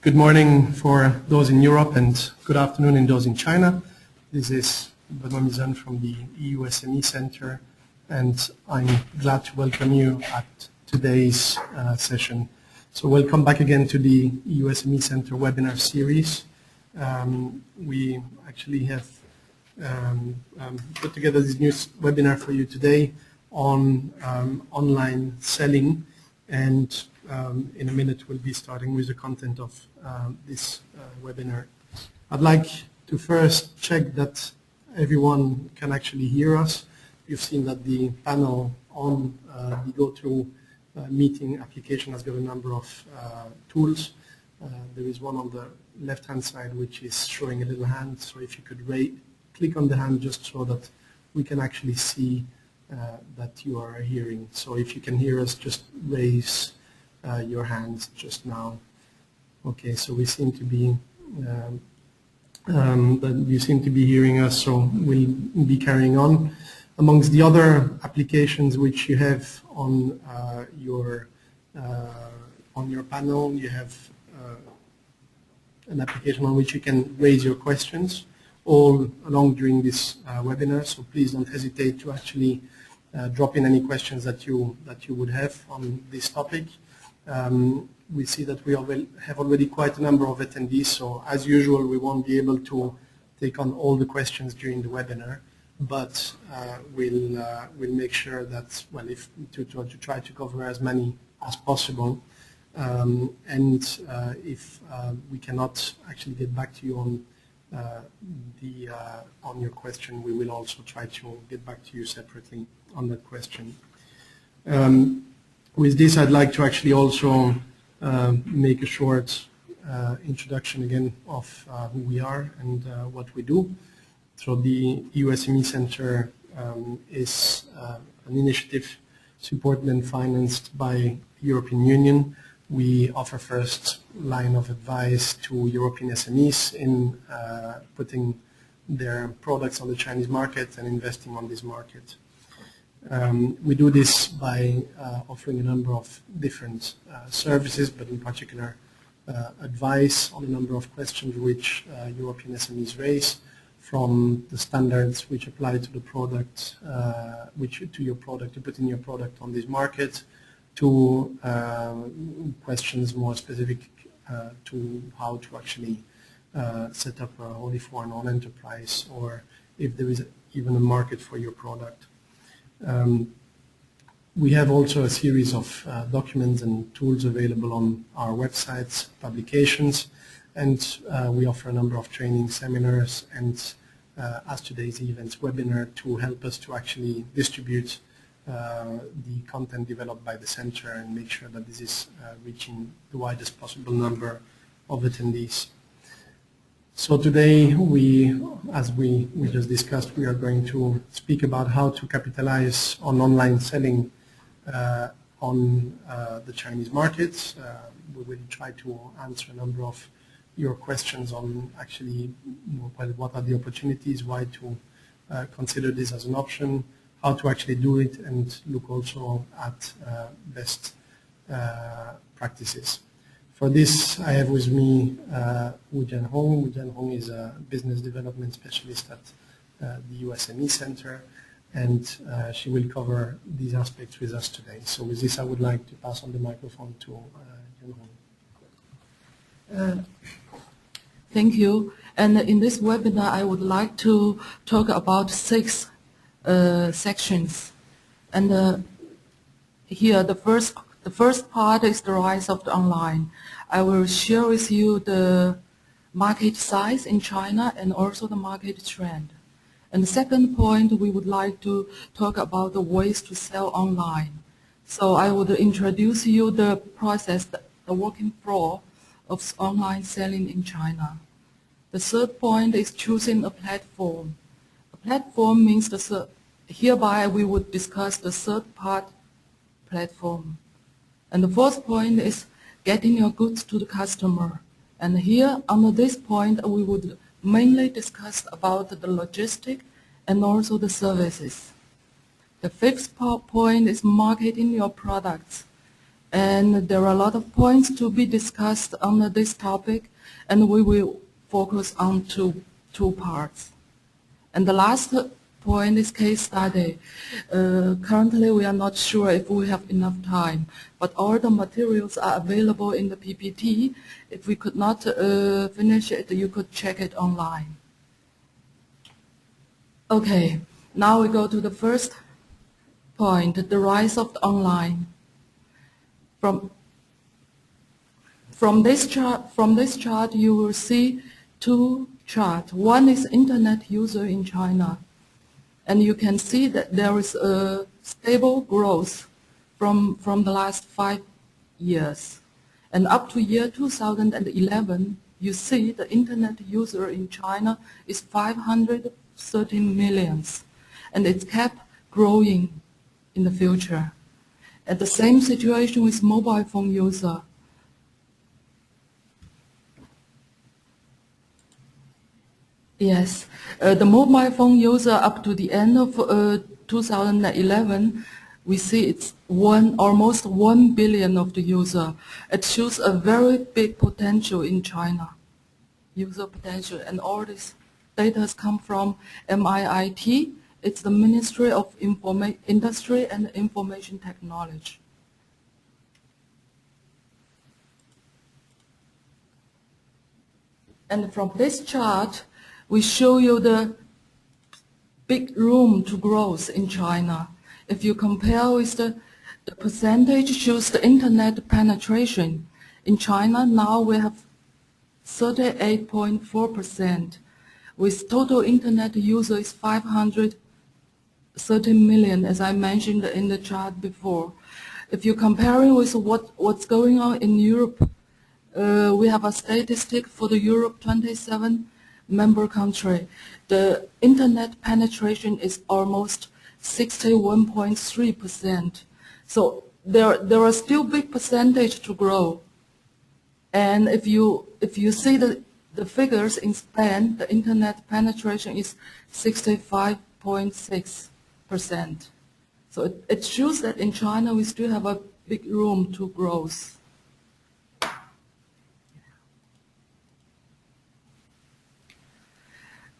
Good morning for those in Europe and good afternoon in those in China. This is Benoît Mizan from the EU SME Center, and I'm glad to welcome you at today's session. So welcome back again to the EU SME Center webinar series. We actually have put together this new webinar for you today on online selling, and in a minute we'll be starting with the content of this webinar. I'd like to first check that everyone can actually hear us. You've seen that the panel on the GoToMeeting application has got a number of tools. There is one on the left-hand side which is showing a little hand, so if you could click on the hand just so that we can actually see that you are hearing. So if you can hear us, just raise your hands just now. Okay, so we seem to be you seem to be hearing us, so we'll be carrying on. Amongst the other applications which you have on your panel, you have an application on which you can raise your questions all along during this webinar. So please don't hesitate to actually drop in any questions that you would have on this topic. We see that we have already quite a number of attendees, so as usual we won't be able to take on all the questions during the webinar, but we'll make sure that, well, to try to cover as many as possible, and if we cannot actually get back to you on your question, we will also try to get back to you separately on that question. With this, I'd like to actually also make a short introduction again of who we are and what we do. So the EU SME Center is an initiative supported and financed by European Union. We offer first line of advice to European SMEs in putting their products on the Chinese market and investing on this market. We do this by offering a number of different services, but in particular advice on a number of questions which European SMEs raise, from the standards which apply to the product, to put in your product on this market, to questions more specific to how to actually set up a wholly foreign owned enterprise, or if there is even a market for your product. We have also a series of documents and tools available on our websites, publications, and we offer a number of training seminars and, as today's events, webinar to help us to actually distribute the content developed by the center and make sure that this is reaching the widest possible number of attendees. So today, as we just discussed, we are going to speak about how to capitalize on online selling on the Chinese market. We will try to answer a number of your questions on actually what are the opportunities, why to consider this as an option, how to actually do it, and look also at best practices. For this, I have with me Wu Jianhong. Wu Jianhong is a business development specialist at the EU SME Center, and she will cover these aspects with us today. So with this, I would like to pass on the microphone to Jianhong. Thank you. And in this webinar, I would like to talk about 6 sections. And here, the first part is the rise of the online. I will share with you the market size in China and also the market trend. And the second point, we would like to talk about the ways to sell online. So I would introduce you the process, the working flow of online selling in China. The third point is choosing a platform. A platform means hereby we would discuss the third part platform. And the fourth point is getting your goods to the customer. And here, under this point, we would mainly discuss about the logistic and also the services. The fifth point is marketing your products. And there are a lot of points to be discussed on this topic, and we will focus on two parts. And the last point is case study. Currently, we are not sure if we have enough time, but all the materials are available in the PPT. If we could not finish it, you could check it online. Okay, now we go to the first point, the rise of the online. From this chart, you will see two charts. One is internet user in China, and you can see that there is a stable growth from the last 5 years. And up to year 2011, you see the internet user in China is 513 million, and it's kept growing in the future. And the same situation with mobile phone user. Yes, the mobile phone user up to the end of 2011, we see it's almost 1 billion of the user. It shows a very big potential in China, user potential, and all this data come from MIIT. It's the Ministry of Industry and Information Technology. And from this chart, we show you the big room to growth in China. If you compare with the percentage shows the internet penetration. In China now we have 38.4%, with total internet users 513 million, as I mentioned in the chart before. If you compare it with what's going on in Europe, we have a statistic for the Europe 27 member country. The internet penetration is almost 61.3%. So there are still big percentage to grow. And if you see the figures in Spain, the internet penetration is 65.6%. So it shows that in China we still have a big room to growth.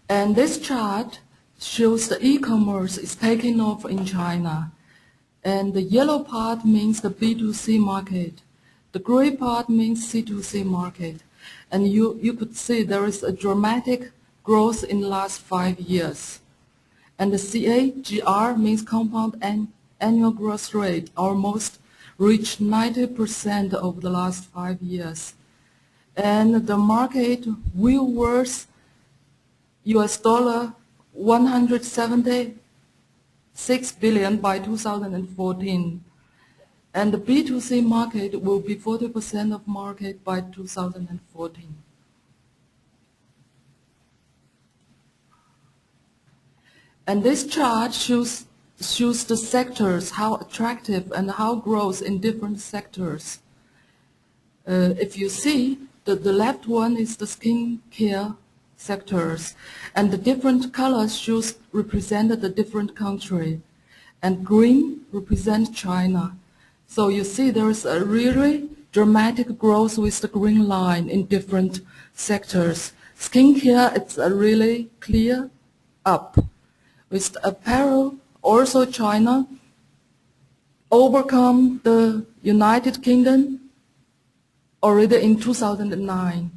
And this chart shows the e-commerce is taking off in China. And the yellow part means the B2C market. The gray part means C2C market. And you could see there is a dramatic growth in the last 5 years. And the CAGR means compound annual growth rate almost reached 90% over the last 5 years. And the market will worth US dollar 176 billion by 2014. And the B2C market will be 40% of market by 2014. And this chart shows the sectors, how attractive and how growth in different sectors. If you see, the left one is the skincare sectors, and the different colors represent the different country, and green represents China. So you see there is a really dramatic growth with the green line in different sectors. Skincare, it's a really clear up. With the apparel, also China overcome the United Kingdom already in 2009.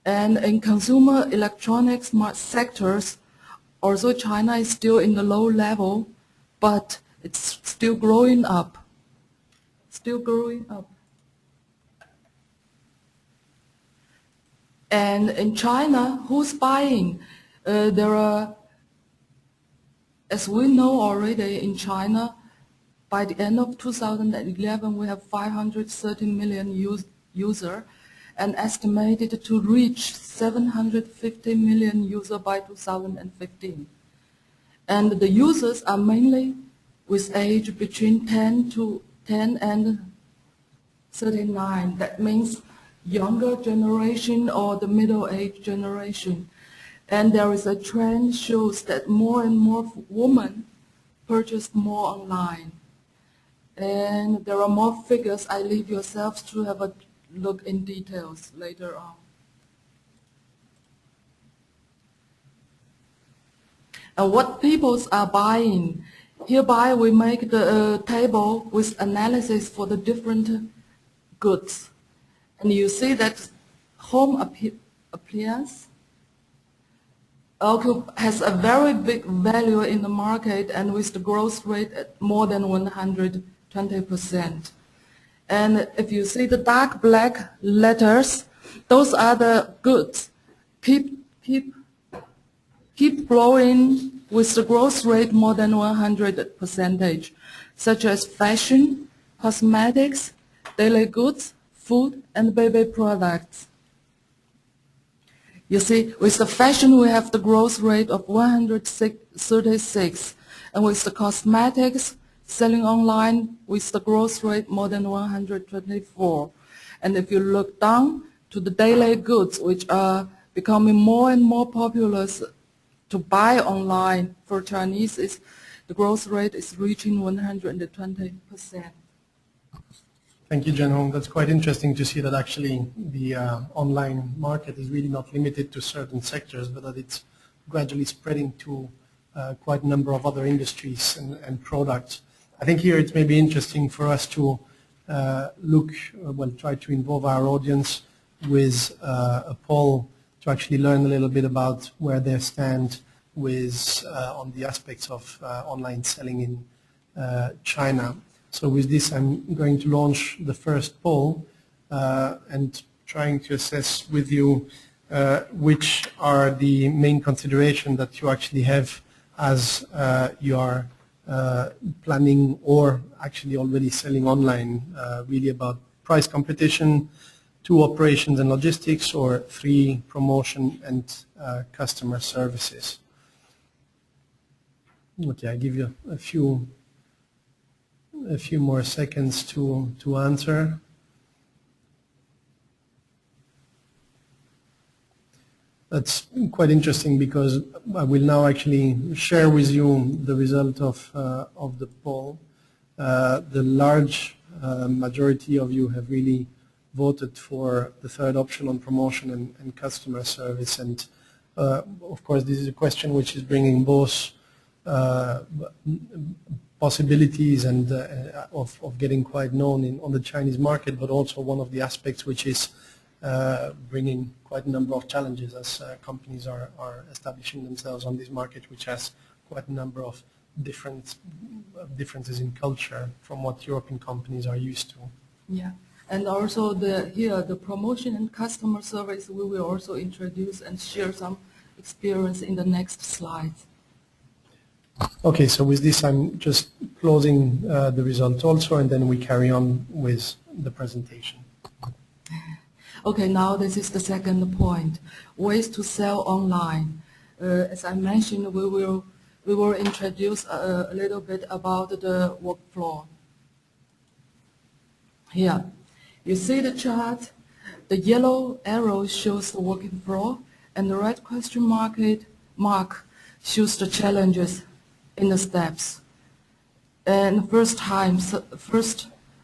And in consumer electronics sectors, also China is still in the low level, but it's still growing up. Still growing up. And in China, who's buying? There are, as we know already in China, by the end of 2011, we have 530 million users, and estimated to reach 750 million users by 2015. And the users are mainly with age between 10 and 39. That means younger generation or the middle-aged generation. And there is a trend shows that more and more women purchase more online. And there are more figures. I leave yourselves to have a look in details later on. And what people are buying. Hereby we make the table with analysis for the different goods. And you see that home appliance has a very big value in the market, and with the growth rate at more than 120%. And if you see the dark black letters, those are the goods. Keep growing with the growth rate more than 100%, such as fashion, cosmetics, daily goods, food, and baby products. You see, with the fashion, we have the growth rate of 136, and with the cosmetics, selling online, with the growth rate more than 124. And if you look down to the daily goods, which are becoming more and more popular to buy online for Chinese, the growth rate is reaching 120%. Thank you, Jen Hong. That's quite interesting to see that actually the online market is really not limited to certain sectors, but that it's gradually spreading to quite a number of other industries and products. I think here it may be interesting for us to try to involve our audience with a poll to actually learn a little bit about where they stand with on the aspects of online selling in China. So with this, I'm going to launch the first poll and trying to assess with you which are the main considerations that you actually have as you are planning or actually already selling online, really about price competition, 2, operations and logistics, or 3, promotion and customer services. Okay, I give you a few more seconds to answer. That's quite interesting because I will now actually share with you the result of the poll. The large majority of you have really voted for the third option on promotion and customer service, and of course this is a question which is bringing both possibilities and of getting quite known on the Chinese market, but also one of the aspects which is bringing quite a number of challenges as companies are establishing themselves on this market, which has quite a number of differences in culture from what European companies are used to. Yeah, and also the promotion and customer service we will also introduce and share some experience in the next slides. Okay, so with this I'm just closing the results also, and then we carry on with the presentation. Okay, now this is the second point, ways to sell online. As I mentioned, we will introduce a little bit about the workflow. Here, you see the chart. The yellow arrow shows the working floor, and the red question mark shows the challenges in the steps. And first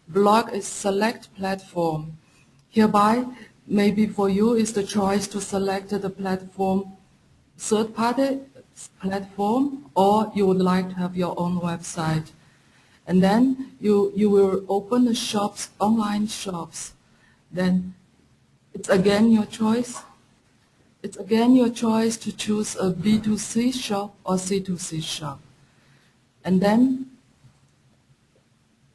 block is select platform. Hereby, maybe for you is the choice to select the platform, third-party platform, or you would like to have your own website. And then you will open the shops, online shops. Then it's again your choice. It's again your choice to choose a B2C shop or C2C shop. And then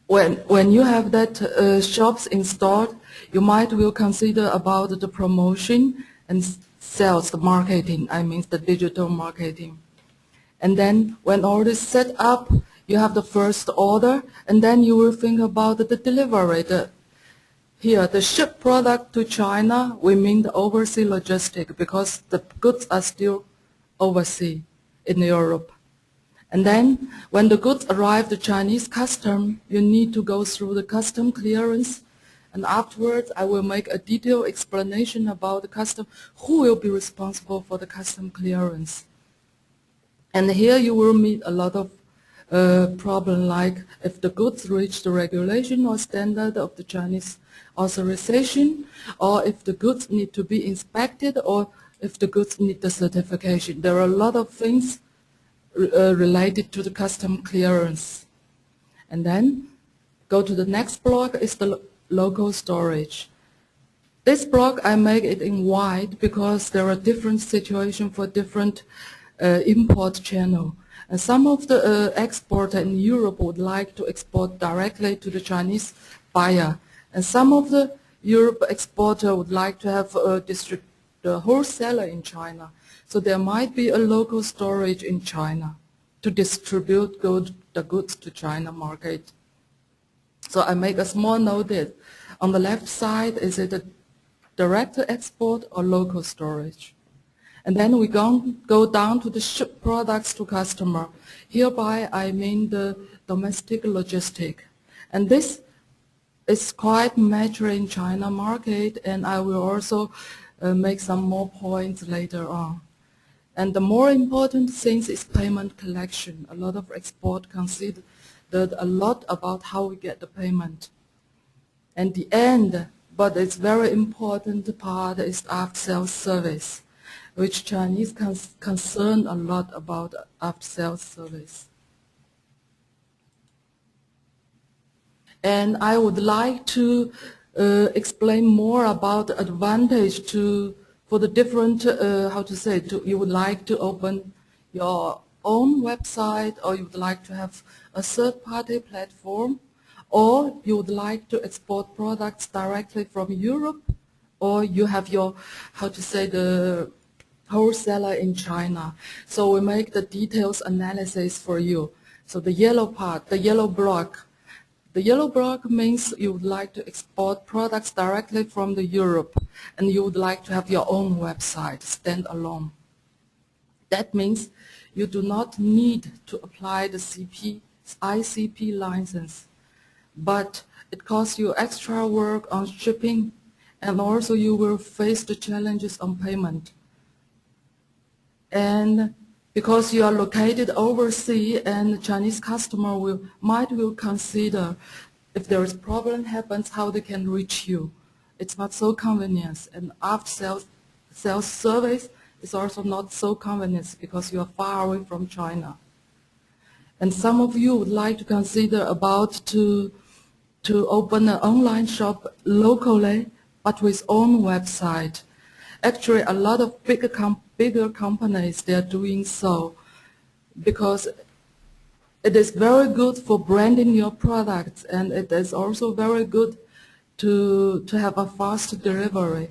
when you have that shops installed, you might will consider about the promotion and sales, the marketing, I mean the digital marketing. And then when all is set up, you have the first order, and then you will think about the delivery. Here, the ship product to China, we mean the overseas logistics, because the goods are still overseas in Europe. And then when the goods arrive to Chinese custom, you need to go through the custom clearance. And afterwards, I will make a detailed explanation about the custom, who will be responsible for the custom clearance. And here you will meet a lot of problem like if the goods reach the regulation or standard of the Chinese authorization, or if the goods need to be inspected, or if the goods need the certification. There are a lot of things related to the custom clearance. And then go to the next block is the local storage. This block I make it in white because there are different situations for different import channel. And some of the exporter in Europe would like to export directly to the Chinese buyer. And some of the Europe exporter would like to have the wholesaler in China. So there might be a local storage in China to distribute the goods to China market. So I make a small note that on the left side, is it a direct export or local storage? And then we go down to the ship products to customer. Hereby I mean the domestic logistic. And this is quite mature in China market, and I will also make some more points later on. And the more important thing is payment collection. A lot of export consider a lot about how we get the payment. And the end, but it's very important part is after-sales service, which Chinese concern a lot about after-sales service. And I would like to explain more about the advantage for the different, you would like to open your own website, or you would like to have a third-party platform, or you would like to export products directly from Europe, or you have your, the wholesaler in China. So we make the details analysis for you. So the yellow part, the yellow block. The yellow block means you would like to export products directly from the Europe, and you would like to have your own website, stand alone. That means you do not need to apply the ICP license, but it costs you extra work on shipping, and also you will face the challenges on payment. And because you are located overseas, and the Chinese customer might consider if there is problem happens, how they can reach you. It's not so convenient, and after sales service is also not so convenient because you are far away from China. And some of you would like to consider about to open an online shop locally, but with own website. Actually, a lot of bigger companies, they are doing so because it is very good for branding your products, and it is also very good to have a fast delivery,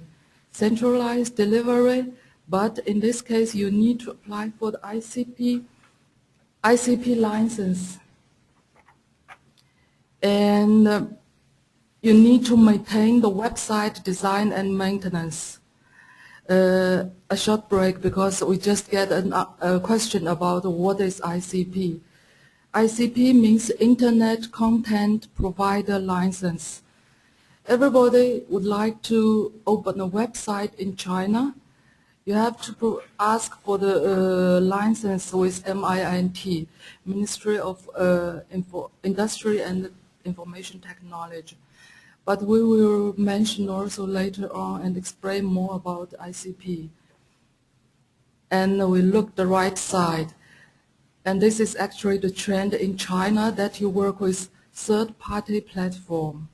centralized delivery. But in this case, you need to apply for the ICP license, and you need to maintain the website design and maintenance. A short break because we just get a question about what is ICP. ICP means Internet Content Provider License. Everybody would like to open a website in China. You have to ask for the license with MINT, Ministry of Industry and Information Technology. But we will mention also later on and explain more about ICP. And we look the right side. And this is actually the trend in China that you work with third-party platform.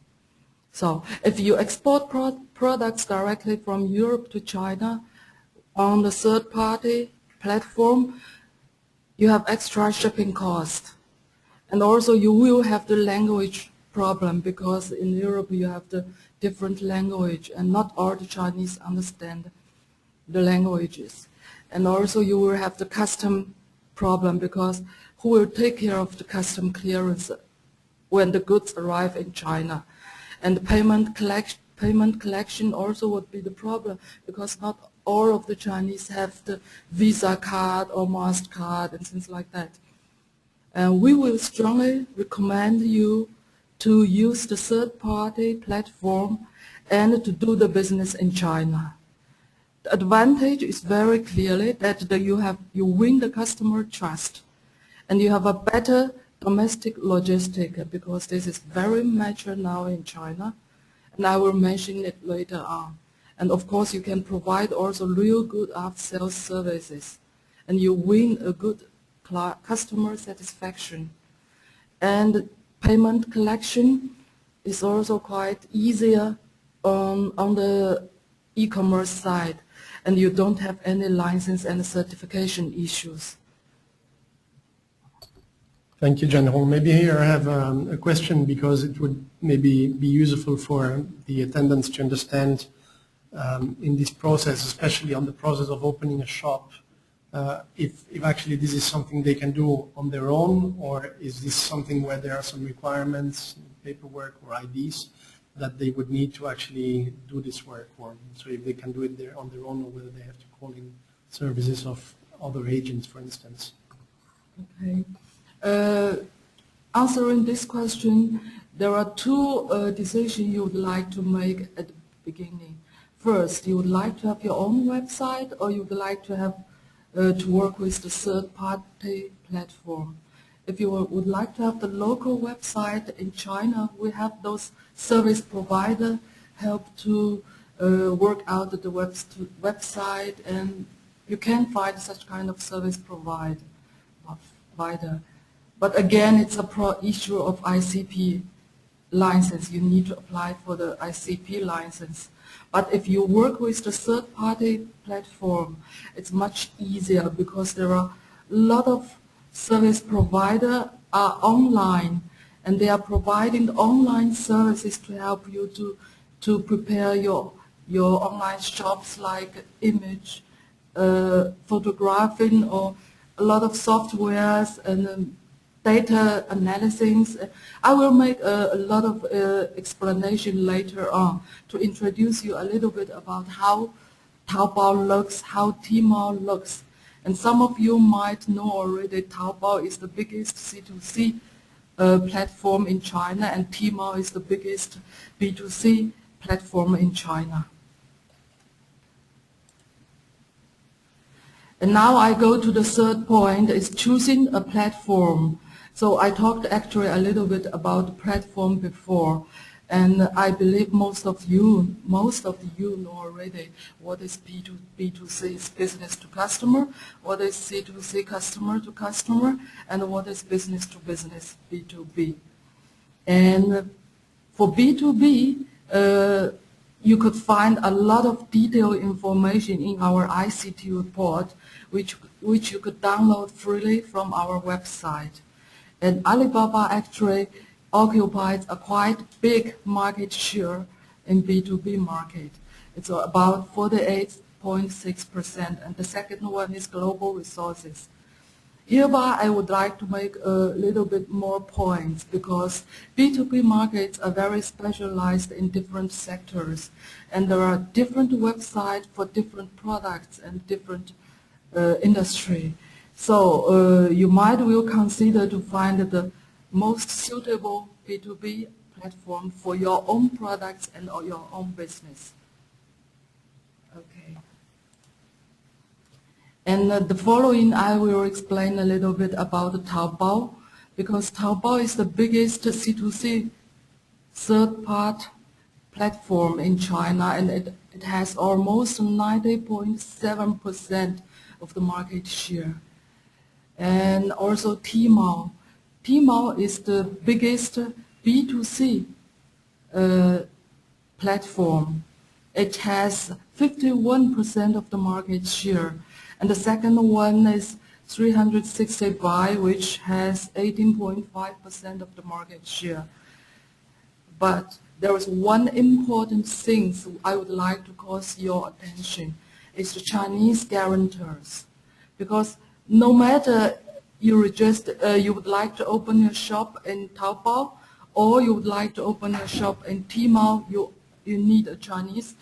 So if you export products directly from Europe to China on the third-party platform, you have extra shipping cost. And also you will have the language problem because in Europe you have the different language and not all the Chinese understand the languages. And also you will have the custom problem because who will take care of the custom clearance when the goods arrive in China? And the payment collection also would be the problem because not all of the Chinese have the Visa card or MasterCard and things like that. And we will strongly recommend you to use the third-party platform and to do the business in China. The advantage is very clearly that you win the customer trust, and you have a better domestic logistic, because this is very mature now in China, and I will mention it later on. And of course, you can provide also real good after-sales services, and you win a good customer satisfaction. And payment collection is also quite easier on the e-commerce side, and you don't have any license and certification issues. Thank you, General. Maybe here I have a question, because it would maybe be useful for the attendants to understand in this process, especially on the process of opening a shop, if actually this is something they can do on their own, or is this something where there are some requirements, paperwork or IDs that they would need to actually do this work, or so if they can do it on their own, or whether they have to call in services of other agents, for instance. Okay. Answering this question, there are two decisions you would like to make at the beginning. First, you would like to have your own website, or you would like to have to work with the third-party platform. If you would like to have the local website in China, we have those service providers help to work out the website, and you can find such kind of service provider. But again, it's a issue of ICP license. You need to apply for the ICP license. But if you work with the third-party platform, it's much easier, because there are a lot of service providers are online, and they are providing online services to help you to prepare your online shops, like image, photographing, or a lot of softwares and data analysis. I will make a lot of explanation later on to introduce you a little bit about how Taobao looks, how Tmall looks. And some of you might know already Taobao is the biggest C2C platform in China, and Tmall is the biggest B2C platform in China. And now I go to the third point, is choosing a platform. So I talked actually a little bit about the platform before, and I believe most of you know already what is B2C, is business to customer, what is C2C, customer to customer, and what is business to business, B2B. And for B2B, you could find a lot of detailed information in our ICT report, which you could download freely from our website. And Alibaba actually occupies a quite big market share in B2B market. It's about 48.6%, and the second one is global resources. Hereby, I would like to make a little bit more points, because B2B markets are very specialized in different sectors, and there are different websites for different products and different industry. So you might well consider to find the most suitable B2B platform for your own products and your own business. Okay. And the following, I will explain a little bit about Taobao, because Taobao is the biggest C2C third-party platform in China, and it has almost 90.7% of the market share. And also Tmall. Tmall is the biggest B2C platform. It has 51% of the market share. And the second one is 360buy, which has 18.5% of the market share. But there is one important thing I would like to call your attention. It's the Chinese guarantors. Because no matter you would like to open a shop in Taobao, or you would like to open a shop in Tmall, you need a Chinese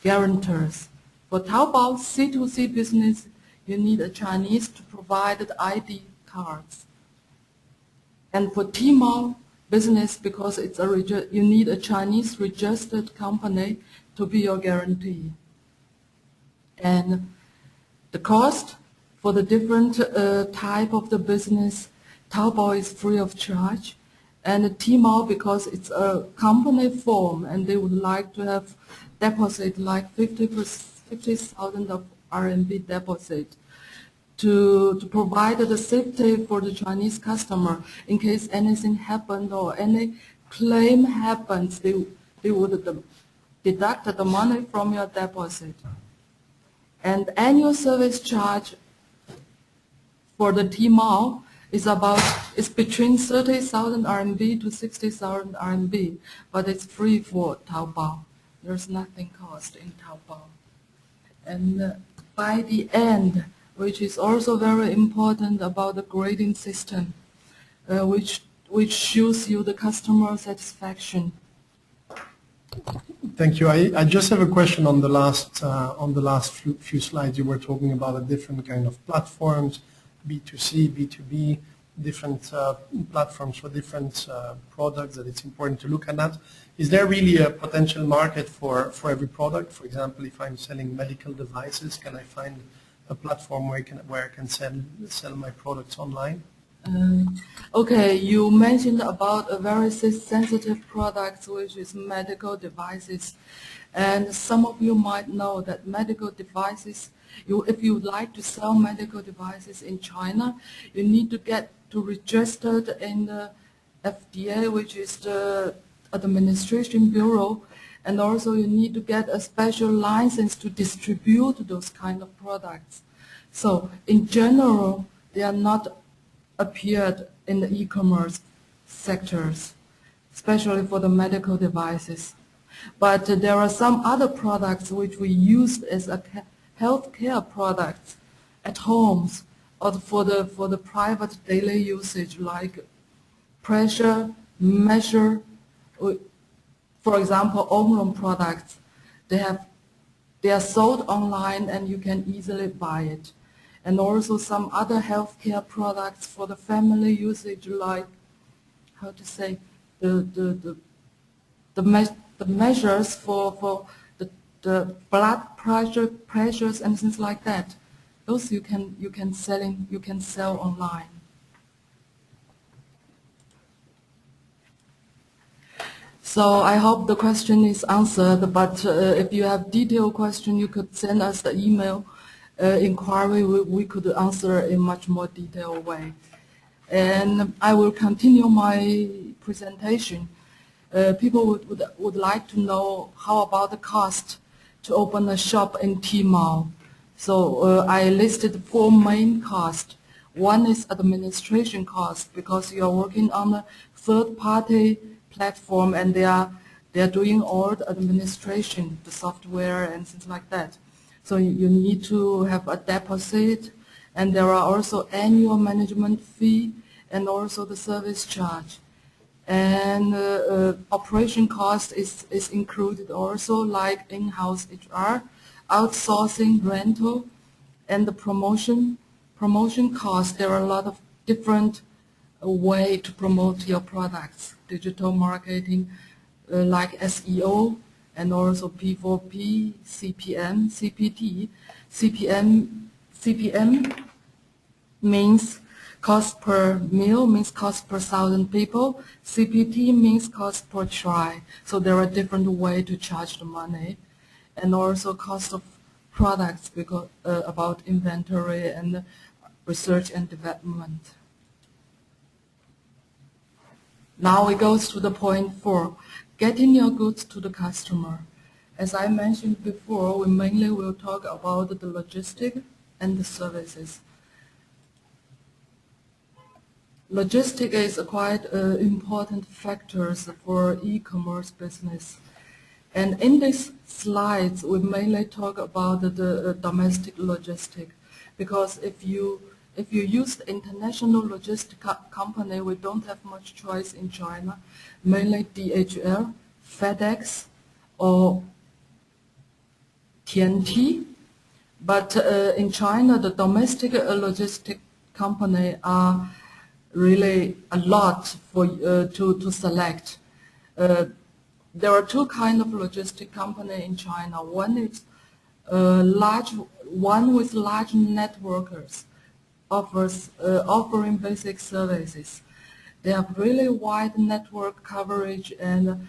guarantors. For Taobao C2C business, you need a Chinese to provide the ID cards. And for Tmall business, because you need a Chinese registered company to be your guarantee. And the cost for the different type of the business Taobao is free of charge. And Tmall, because it's a company form and they would like to have deposit like 50,000 of RMB deposit to provide the safety for the Chinese customer in case anything happened or any claim happens, they would deduct the money from your deposit. And annual service charge for the Tmall is between 30,000 RMB to 60,000 RMB, but it's free for Taobao. There's nothing cost in Taobao. And by the end, which is also very important about the grading system, which shows you the customer satisfaction. Thank you. I just have a question on the last few slides. You were talking about a different kind of platforms, B2C, B2B, different platforms for different products, that it's important to look at that. Is there really a potential market for every product? For example, if I'm selling medical devices, can I find a platform where I can sell my products online? Okay, you mentioned about a very sensitive product, which is medical devices. And some of you might know that medical devices, if you would like to sell medical devices in China, you need to get registered in the FDA, which is the Administration Bureau, and also you need to get a special license to distribute those kind of products. So in general, they are not appeared in the e-commerce sectors, especially for the medical devices. But there are some other products which we use as a healthcare product at homes or for the private daily usage, like pressure measure. For example, Omron products, they are sold online and you can easily buy it. And also some other healthcare products for the family usage, like how to say the measures for the blood pressures and things like that. Those you can sell online. So I hope the question is answered. But if you have detailed question, you could send us the email. Inquiry, we could answer in much more detailed way. And I will continue my presentation. People would like to know how about the cost to open a shop in Tmall. So I listed 4 main costs. One is administration cost, because you are working on a third-party platform and they are doing all the administration, the software and things like that. So you need to have a deposit, and there are also annual management fee and also the service charge. And operation cost is included also, like in-house HR, outsourcing, rental, and the promotion cost. There are a lot of different ways to promote your products. Digital marketing, like SEO, and also P4P, CPM, CPT. CPM means cost per meal, means cost per 1,000 people. CPT means cost per try. So there are different ways to charge the money. And also cost of products, because about inventory and research and development. Now we go to the point 4. Getting your goods to the customer. As I mentioned before, we mainly will talk about the logistics and the services. Logistics is quite important factors for e-commerce business. And in these slides, we mainly talk about the domestic logistics, because if you use the international logistic company, we don't have much choice in China, mainly DHL, FedEx, or TNT. But in China, the domestic logistic company are really a lot for to select. There are 2 kinds of logistic company in China. One is one with large networks. offering basic services. They have really wide network coverage, and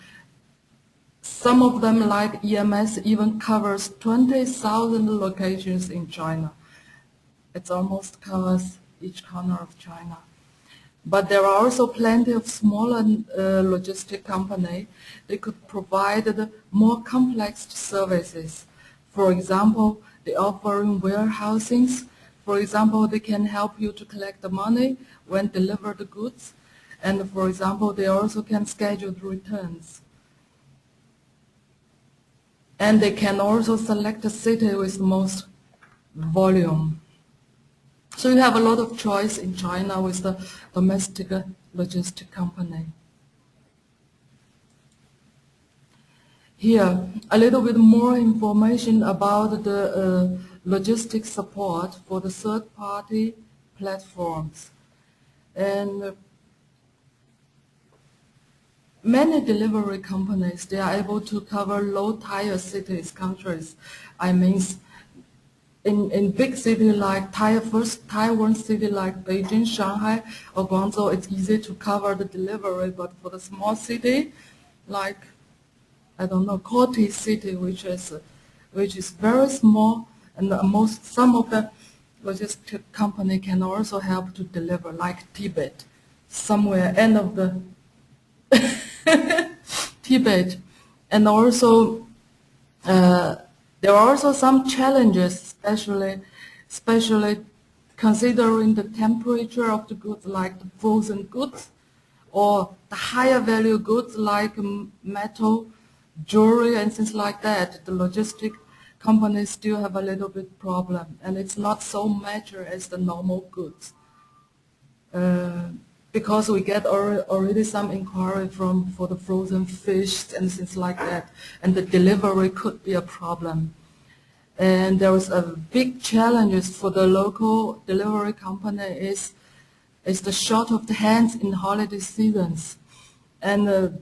some of them, like EMS, even covers 20,000 locations in China. It almost covers each corner of China. But there are also plenty of smaller logistic companies. They could provide the more complex services. For example, they offering warehousings. For example, they can help you to collect the money when deliver the goods. And for example, they also can schedule the returns. And they can also select a city with the most volume. So you have a lot of choice in China with the domestic logistic company. Here, a little bit more information about the logistics support for the third-party platforms. And many delivery companies, they are able to cover low-tier cities, countries. I mean, in big cities like Taiwan city like Beijing, Shanghai, or Guangzhou, it's easy to cover the delivery. But for the small city, like, I don't know, Koti city, which is very small, and some of the logistic company can also help to deliver, like Tibet, somewhere end of the Tibet, and also there are also some challenges, especially considering the temperature of the goods, like the frozen goods, or the higher value goods like metal, jewelry, and things like that. The logistic companies still have a little bit problem, and it's not so mature as the normal goods. Because we get already some inquiry for the frozen fish and things like that, and the delivery could be a problem. And there is a big challenge for the local delivery company is the short of the hands in holiday seasons. And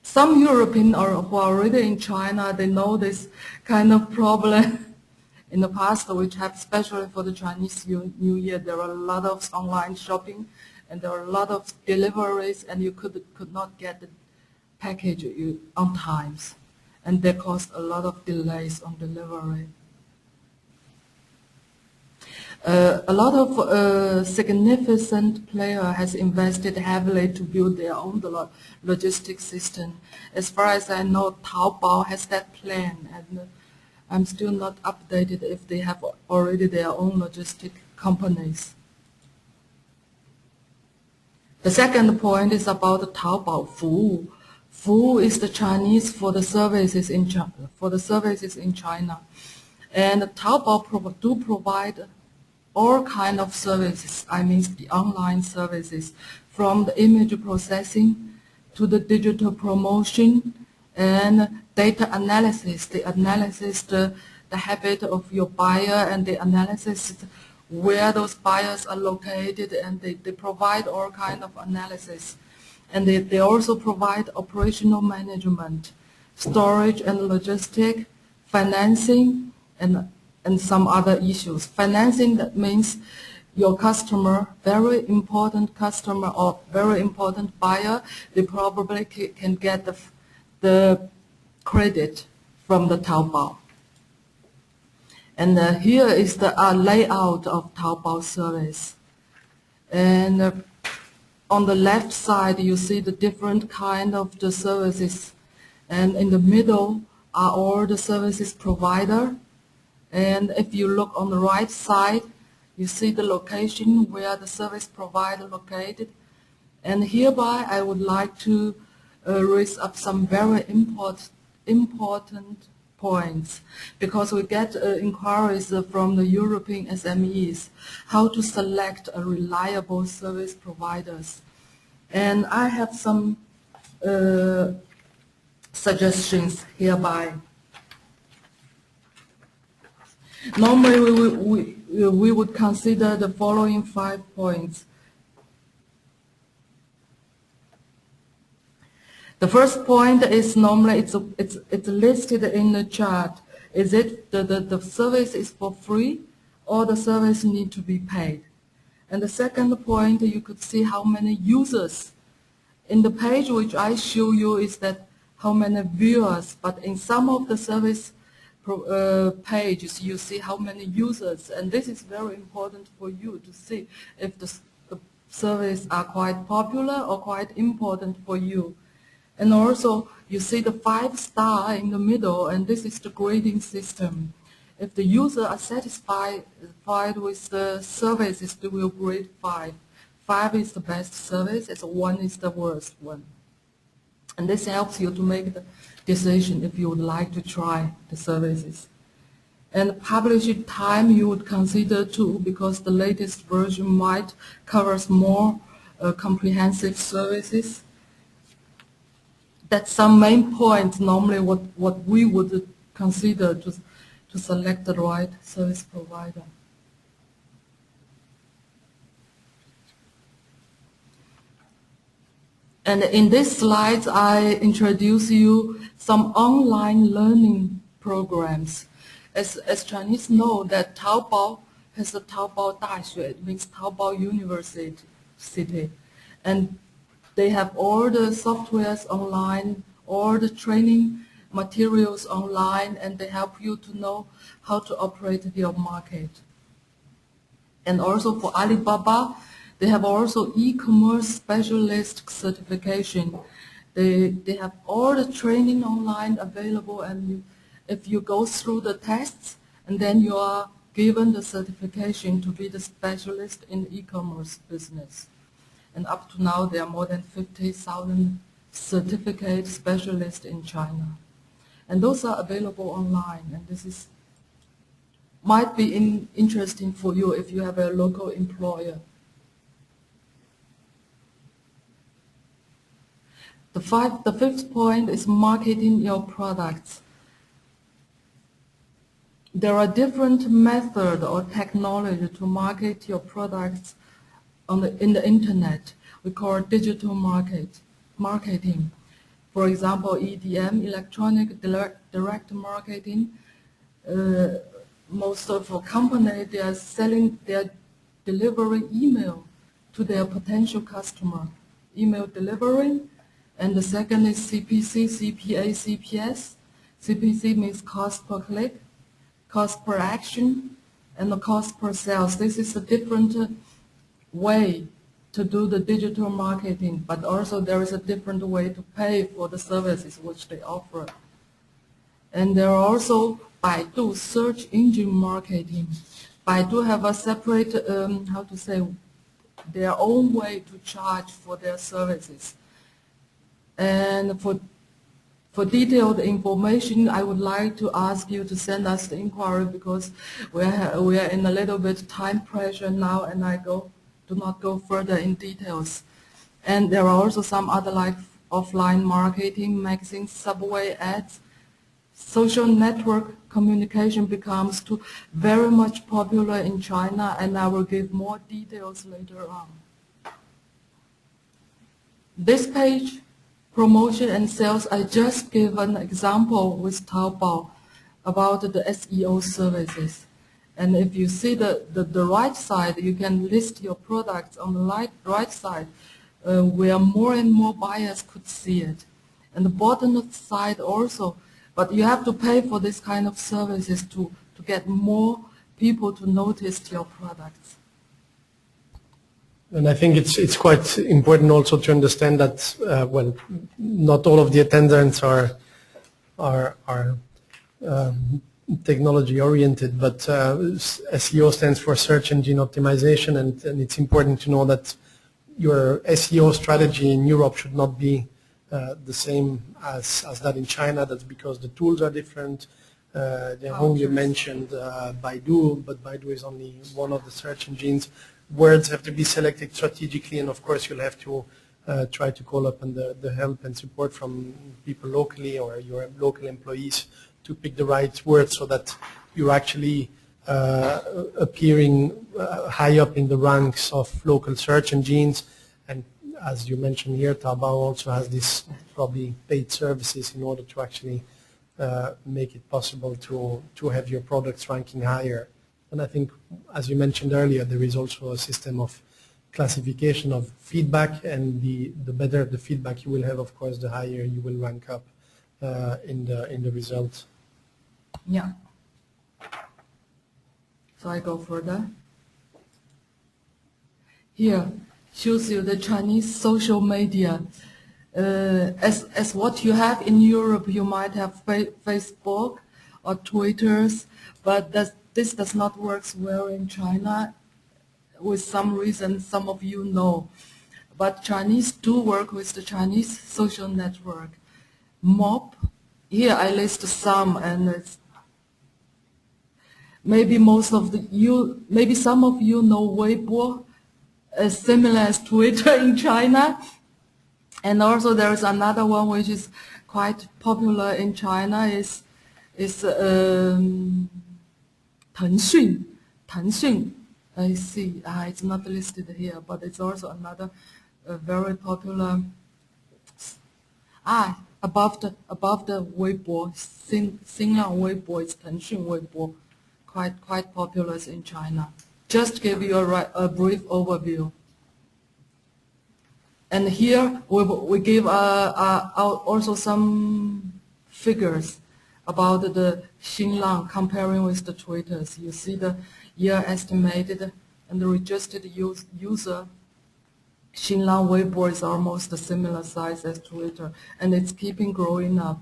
some Europeans who are already in China, they know this kind of problem. In the past, which have especially for the Chinese New Year, there are a lot of online shopping, and there are a lot of deliveries, and you could not get the package on times, and they caused a lot of delays on delivery. A lot of significant players has invested heavily to build their own logistics system. As far as I know, Taobao has that plan, and I'm still not updated if they have already their own logistic companies. The second point is about the Taobao 服务. 服务 is the Chinese for the services in China, and Taobao do provide all kind of services. I mean the online services, from the image processing to the digital promotion and data analysis. They analyze the habit of your buyer, and they analyze where those buyers are located, and they provide all kind of analysis. And they also provide operational management, storage and logistic, financing, and some other issues. Financing, that means your customer, very important customer or very important buyer, they probably can get the credit from the Taobao. And here is the layout of Taobao service. And on the left side, you see the different kind of the services. And in the middle are all the services provider. And if you look on the right side, you see the location where the service provider located. And hereby, I would like to raise up some very important points, because we get inquiries from the European SMEs how to select a reliable service providers. And I have some suggestions hereby. Normally, we would consider the following 5 points. The first point is normally it's listed in the chart. Is it the service is for free, or the service need to be paid? And the second point, you could see how many users. In the page which I show you is that how many viewers, but in some of the service pages you see how many users, and this is very important for you to see if the service are quite popular or quite important for you. And also you see the 5-star in the middle, and this is the grading system. If the user are satisfied with the services, they will grade 5. 5 is the best service, and 1 is the worst one. And this helps you to make the decision if you would like to try the services. And publishing time you would consider too, because the latest version might covers more comprehensive services. That's some main points normally what we would consider to select the right service provider. And in these slides, I introduce you some online learning programs. As Chinese know that Taobao has a Taobao 大学, it means Taobao University. And they have all the softwares online, all the training materials online, and they help you to know how to operate your market. And also for Alibaba, they have also e-commerce specialist certification. They have all the training online available, and if you go through the tests, and then you are given the certification to be the specialist in e-commerce business. And up to now, there are more than 50,000 certificate specialists in China. And those are available online, and this might be interesting for you if you have a local employer. The fifth point is marketing your products. There are different methods or technology to market your products in the internet. We call it digital marketing. For example, EDM, electronic direct marketing. Most of the companies, they are delivering email to their potential customer. Email delivering. And the second is CPC, CPA, CPS. CPC means cost per click, cost per action, and the cost per sales. This is a different way to do the digital marketing, but also there is a different way to pay for the services which they offer. And there are also Baidu search engine marketing. Baidu have a separate, their own way to charge for their services. And for detailed information, I would like to ask you to send us the inquiry, because we are in a little bit time pressure now, and do not go further in details. And there are also some other like offline marketing, magazines, subway ads. Social network communication becomes very much popular in China, and I will give more details later on. This page, promotion and sales, I just gave an example with Taobao about the SEO services. And if you see the right side, you can list your products on the right side where more and more buyers could see it. And the bottom side also, but you have to pay for this kind of services to get more people to notice your products. And I think it's quite important also to understand that not all of the attendants are technology oriented, but SEO stands for search engine optimization, and it's important to know that your SEO strategy in Europe should not be the same as that in China. That's because the tools are different. They only mentioned Baidu, but Baidu is only one of the search engines. Words have to be selected strategically, and of course you'll have to try to call up on the help and support from people locally or your local employees to pick the right words so that you're actually appearing high up in the ranks of local search engines. And as you mentioned here, Taobao also has this probably paid services in order to actually make it possible to have your products ranking higher And I think, as you mentioned earlier, there is also a system of classification of feedback, and the better the feedback you will have, of course, the higher you will rank up in the result. Yeah. So I go further. Here shows you the Chinese social media. As what you have in Europe, you might have Facebook or Twitters, but this does not work well in China. With some reason, some of you know. But Chinese do work with the Chinese social network. Mob, here I list some, and it's maybe maybe some of you know Weibo, similar as Twitter in China. And also there is another one which is quite popular in China is腾讯. I see. It's not listed here, but it's also another very popular. Above the Weibo, Xinlang Weibo, it's腾讯Weibo, quite popular in China. Just give you a brief overview. And here we give out also some figures about the Xinlang comparing with the Twitters. You see the year estimated and the registered user. Xinlang Weibo is almost a similar size as Twitter, and it's keeping growing up.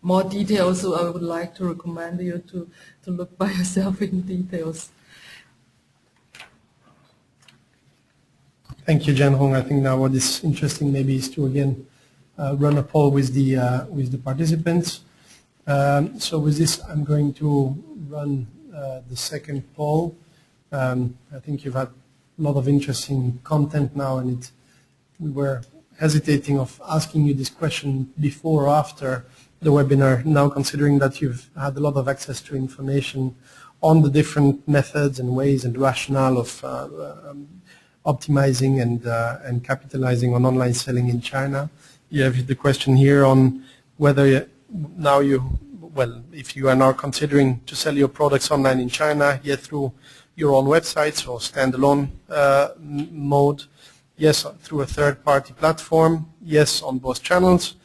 More details, so I would like to recommend you to look by yourself in details. Thank you, Jianhong. I think now what is interesting maybe is to again run a poll with the participants. So with this, I'm going to run the second poll. I think you've had a lot of interesting content now, and we were hesitating of asking you this question before or after the webinar. Now, considering that you've had a lot of access to information on the different methods and ways and rationale of optimizing and capitalizing on online selling in China, you have the question here on whether now if you are now considering to sell your products online in China, yet through your own websites or standalone mode, yes, through a third-party platform, yes, on both channels,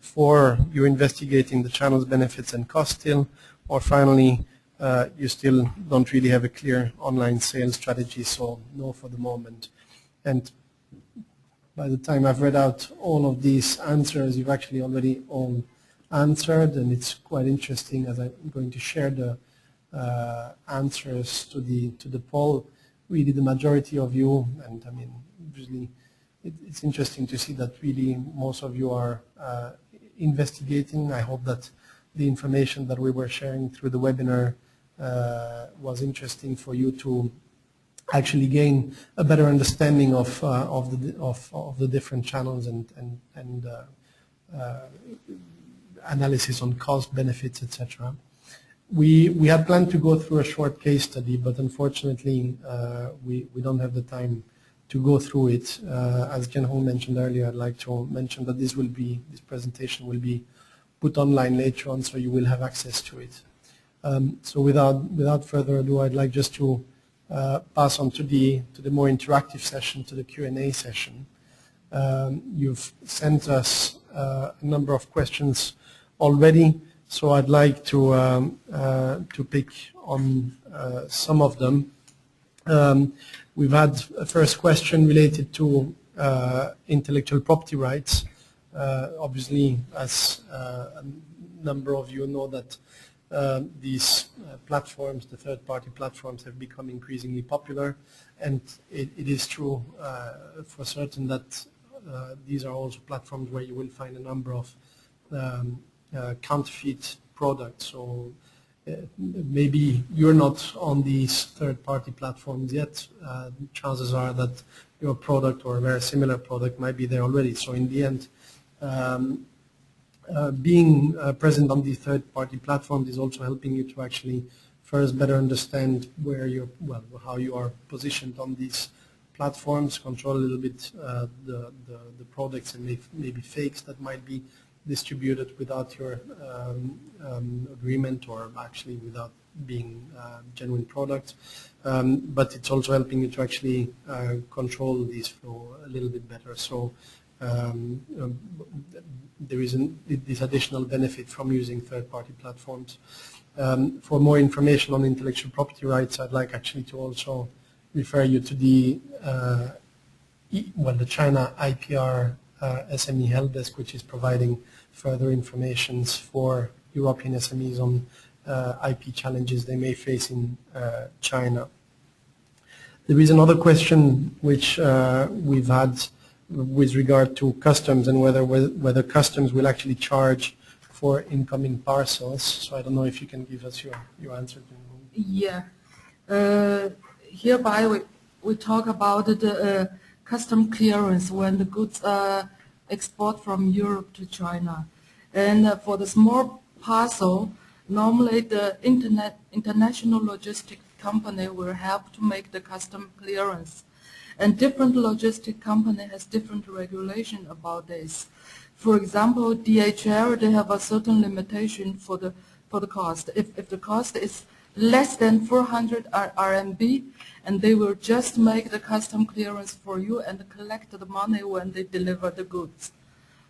for you're investigating the channel's benefits and costs still, or finally, you still don't really have a clear online sales strategy, so no for the moment. And by the time I've read out all of these answers, you've actually already all answered, and it's quite interesting as I'm going to share the answers to the poll. Really, the majority of you, and I mean, usually it's interesting to see that really most of you are investigating. I hope that the information that we were sharing through the webinar was interesting for you to actually gain a better understanding of the different channels and analysis on cost, benefits, etc. We had planned to go through a short case study, but unfortunately we don't have the time to go through it. As Jianhong mentioned earlier, I'd like to mention that this presentation will be put online later on, so you will have access to it. So without further ado, I'd like just to pass on to the more interactive session, to the Q&A session. You've sent us a number of questions already, so I'd like to pick on some of them. We've had a first question related to intellectual property rights. Obviously, as a number of you know, that these platforms, the third-party platforms, have become increasingly popular, and it is true for certain that these are also platforms where you will find a number of counterfeit products. So maybe you're not on these third-party platforms yet. Chances are that your product or a very similar product might be there already. So in the end, being present on these third-party platforms is also helping you to actually first better understand where how you are positioned on these platforms, control a little bit the products and maybe fakes that might be distributed without your agreement or actually without being genuine products. But it's also helping you to actually control these flow a little bit better. So there is this additional benefit from using third-party platforms. For more information on intellectual property rights, I'd like actually to also refer you to the China IPR SME help desk, which is providing further information for European SMEs on IP challenges they may face in China. There is another question which we've had with regard to customs and whether customs will actually charge for incoming parcels. So I don't know if you can give us your answer. Yeah. Hereby we talk about the custom clearance when the goods are export from Europe to China. And for the small parcel, normally the international logistic company will help to make the custom clearance. And different logistic company has different regulation about this. For example, DHL, they have a certain limitation for the cost. If the cost is less than 400 RMB, and they will just make the custom clearance for you and collect the money when they deliver the goods.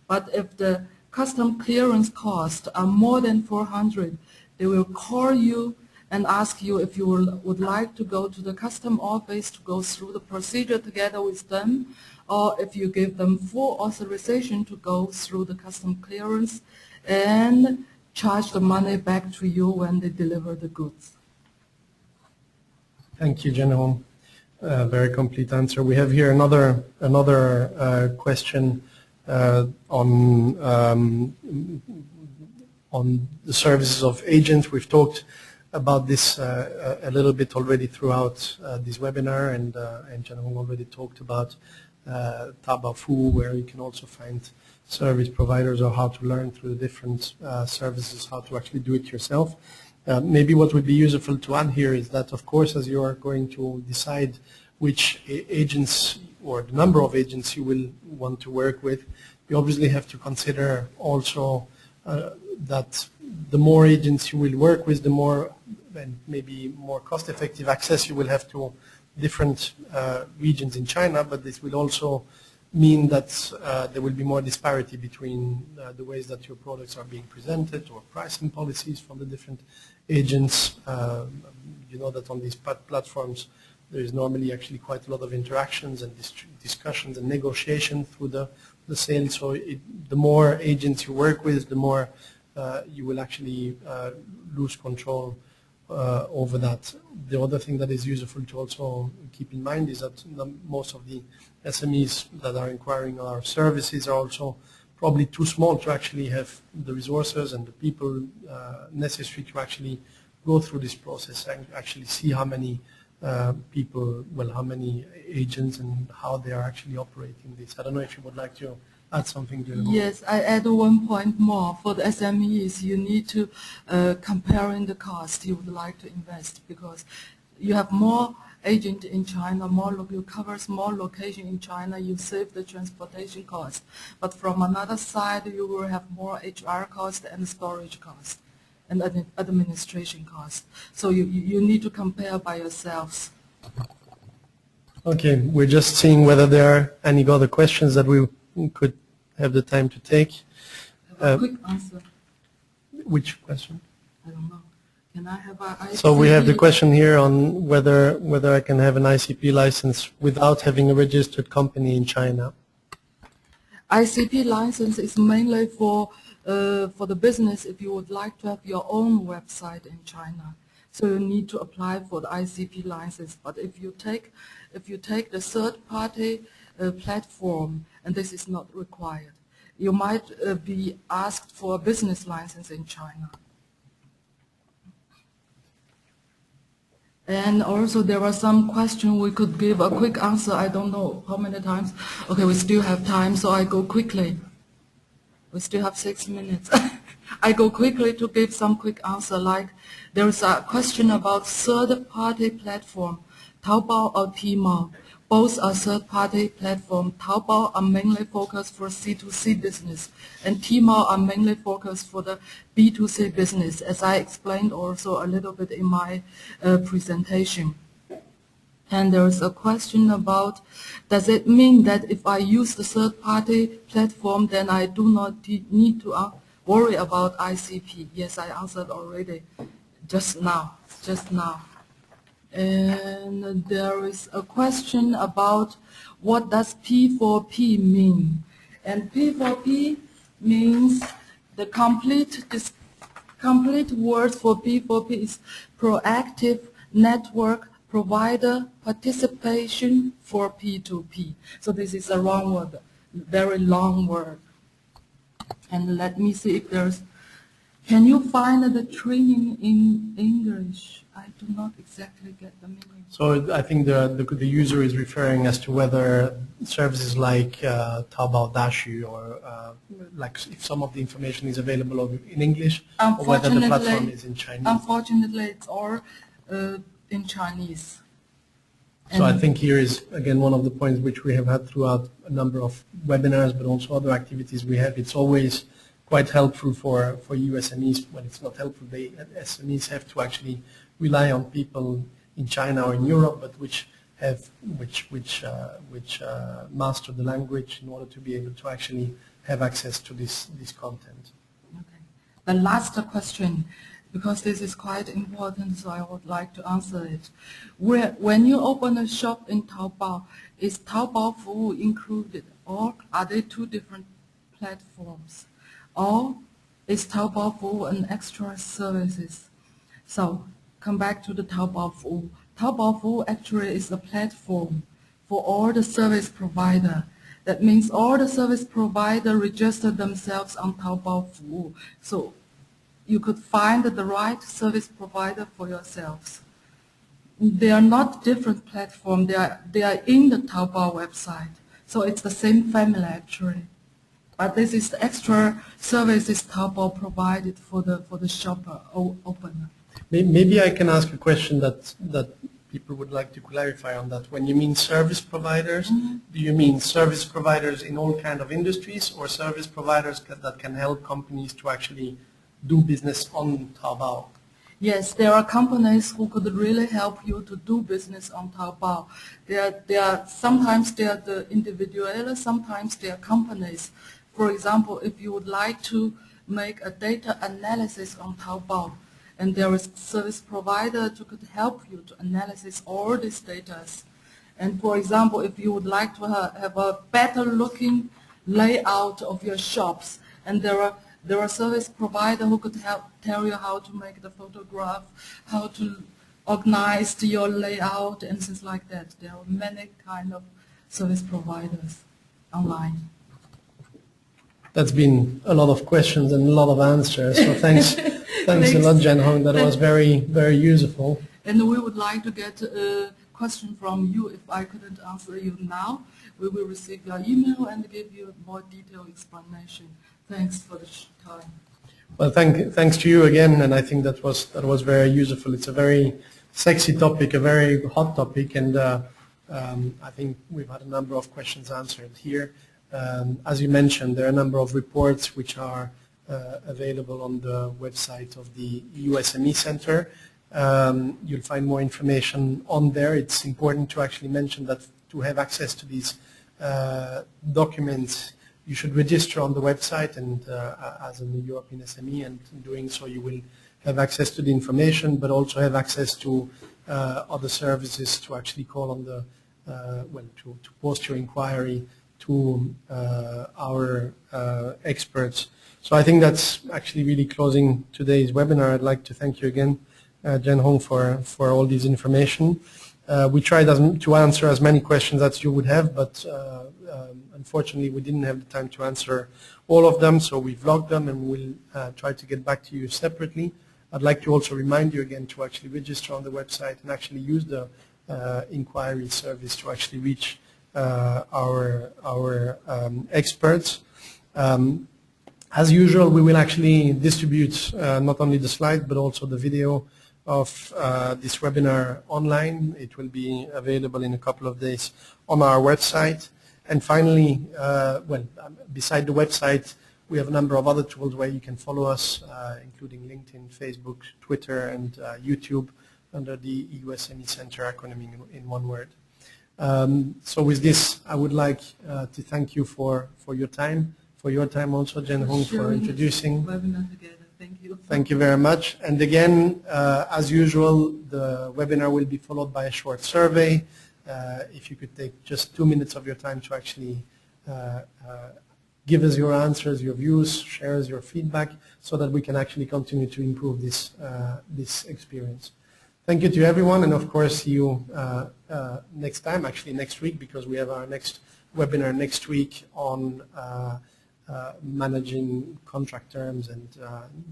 But if the custom clearance costs are more than 400, they will call you and ask you if you would like to go to the custom office to go through the procedure together with them, or if you give them full authorization to go through the custom clearance and charge the money back to you when they deliver the goods. Thank you, Jennifer. Very complete answer. We have here another question on the services of agents. We've talked about this a little bit already throughout this webinar, and Jennifer already talked about Tabafu, where you can also find service providers or how to learn through the different services, how to actually do it yourself. Maybe what would be useful to add here is that, of course, as you are going to decide which agents or the number of agents you will want to work with, you obviously have to consider also that the more agents you will work with, the more and maybe more cost-effective access you will have to different regions in China, but this will also mean that there will be more disparity between the ways that your products are being presented or pricing policies from the different agents. You know that on these platforms there is normally actually quite a lot of interactions and discussions and negotiation through the sale. So the more agents you work with, the more you will actually lose control over that. The other thing that is useful to also keep in mind is that most of the SMEs that are inquiring on our services are also probably too small to actually have the resources and the people necessary to actually go through this process and actually see how many people, how many agents and how they are actually operating this. I don't know if you would like to add something to it. Yes, I add one point more. For the SMEs, you need to comparing the cost you would like to invest, because you have more agent in China, you cover more location in China, you save the transportation cost. But from another side, you will have more HR cost and storage cost and administration cost. So you need to compare by yourselves. Okay, we're just seeing whether there are any other questions that we could have the time to take. A quick answer. Which question? I don't know. Can I have a ICP? So we have the question here on whether I can have an ICP license without having a registered company in China. ICP license is mainly for the business if you would like to have your own website in China. So you need to apply for the ICP license. But if you take the third-party platform, and this is not required, you might be asked for a business license in China. And also there are some questions we could give a quick answer. I don't know how many times. Okay, we still have time, so I go quickly. We still have 6 minutes. I go quickly to give some quick answer. Like there is a question about third-party platform, Taobao or Tmall. Both are third-party platforms. Taobao are mainly focused for C2C business, and Tmall are mainly focused for the B2C business, as I explained also a little bit in my presentation. And there is a question about, does it mean that if I use the third-party platform, then I do not need to worry about ICP? Yes, I answered already just now. And there is a question about what does P4P mean? And P4P means the complete word for P4P is proactive network provider participation for P2P. So this is a wrong word, very long word. And let me see if there's, can you find the training in English? I do not exactly get the meaning. So I think the user is referring as to whether services like Taobao Dashu or like if some of the information is available in English or whether the platform is in Chinese. Unfortunately, it's all in Chinese. So I think here is, again, one of the points which we have had throughout a number of webinars, but also other activities we have. It's always quite helpful for EU SMEs. When it's not helpful, SMEs have to actually rely on people in China or in Europe, but which master the language in order to be able to actually have access to this content. Okay. The last question, because this is quite important, so I would like to answer it. When you open a shop in Taobao, is Taobao Fuwu included, or are they two different platforms? Or is Taobao Fuwu an extra services? So come back to the Taobao Fuwu. Taobao Fuwu actually is a platform for all the service provider. That means all the service provider register themselves on Taobao Fuwu. So you could find the right service provider for yourselves. They are not different platforms. They are in the Taobao website. So it's the same family actually. But this is the extra services Taobao provided for the shopper opener. Maybe I can ask a question that people would like to clarify on that. When you mean service providers, do you mean service providers in all kind of industries, or service providers that can help companies to actually do business on Taobao? Yes, there are companies who could really help you to do business on Taobao. Sometimes they are the individuals, sometimes they are companies. For example, if you would like to make a data analysis on Taobao, and there is a service provider who could help you to analyze all these data. And for example, if you would like to have a better looking layout of your shops, and there are service providers who could help tell you how to make the photograph, how to organize your layout, and things like that. There are many kind of service providers online. That's been a lot of questions and a lot of answers. So thanks a lot, Zhenhong. That was very, very useful. And we would like to get a question from you. If I couldn't answer you now, we will receive your email and give you a more detailed explanation. Thanks for the time. Well, thanks to you again, and I think that was very useful. It's a very sexy topic, a very hot topic, and I think we've had a number of questions answered here. As you mentioned, there are a number of reports which are available on the website of the EU SME Center. You'll find more information on there. It's important to actually mention that to have access to these documents, you should register on the website and as a European SME, and in doing so you will have access to the information, but also have access to other services to actually call on the, to post your inquiry to our experts. So I think that's actually really closing today's webinar. I'd like to thank you again, Zhenhong, for all this information. We tried to answer as many questions as you would have, but unfortunately we didn't have the time to answer all of them, so we've logged them and we'll try to get back to you separately. I'd like to also remind you again to actually register on the website and actually use the inquiry service to actually reach our experts. As usual, we will actually distribute not only the slide but also the video of this webinar online. It will be available in a couple of days on our website. And finally, beside the website, we have a number of other tools where you can follow us, including LinkedIn, Facebook, Twitter, and YouTube under the EU SME Center acronym in one word. So with this, I would like to thank you for your time also, Jen Hong, for introducing. Webinar together. Thank you. Thank you very much. And again, as usual, the webinar will be followed by a short survey. If you could take just 2 minutes of your time to actually give us your answers, your views, share us your feedback, so that we can actually continue to improve this experience. Thank you to everyone, and of course see you next time, actually next week, because we have our next webinar next week on managing contract terms and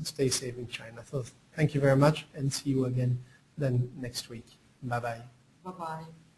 stay safe in China. So thank you very much, and see you again then next week. Bye-bye. Bye-bye.